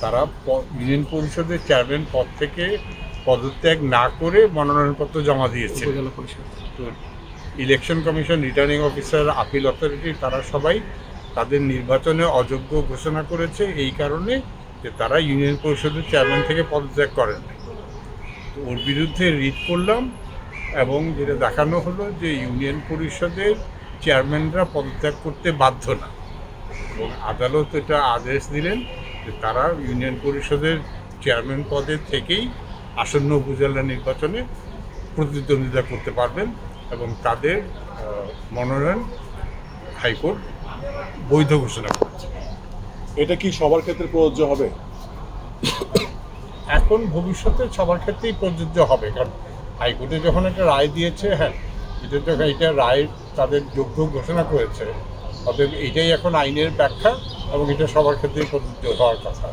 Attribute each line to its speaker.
Speaker 1: তারা ইউনিয়ন পরিষদের চেয়ারম্যান পদ থেকে পদত্যাগ না করে মনোনয়নপত্র জমা দিয়েছে। তো election commission, returning officer, appeal authority তারা সবাই তাদের নির্বাচনে অযোগ্য ঘোষণা করেছে এই কারণে যে তারা ইউনিয়ন পরিষদের চেয়ারম্যান থেকে পদত্যাগ করেন। তো ওর বিরুদ্ধে রিট করলাম এবং যেটা দেখানো হলো যে ইউনিয়ন পরিষদের চেয়ারম্যানরা পদত্যাগ করতে বাধ্য না, এবং আদালত এটা আদেশ দিলেন যে তারা ইউনিয়ন পরিষদের চেয়ারম্যান পদে থেকেই আসন্ন উপজেলা নির্বাচনে প্রতিদ্বন্দ্বিতা করতে পারবেন এবং তাদের মনোনয়ন হাইকোর্ট বৈধ ঘোষণা করেছে।
Speaker 2: এটা কি সবার ক্ষেত্রে প্রযোজ্য হবে?
Speaker 1: এখন ভবিষ্যতে সবার ক্ষেত্রেই প্রযোজ্য হবে, কারণ হাইকোর্টে যখন একটা রায় দিয়েছে, হ্যাঁ এটা রায় তাদের যোগ্য ঘোষণা করেছে, অতএব এটাই এখন আইনের ব্যাখ্যা এবং এটা সবার ক্ষেত্রেই প্রযোজ্য হওয়ার কথা।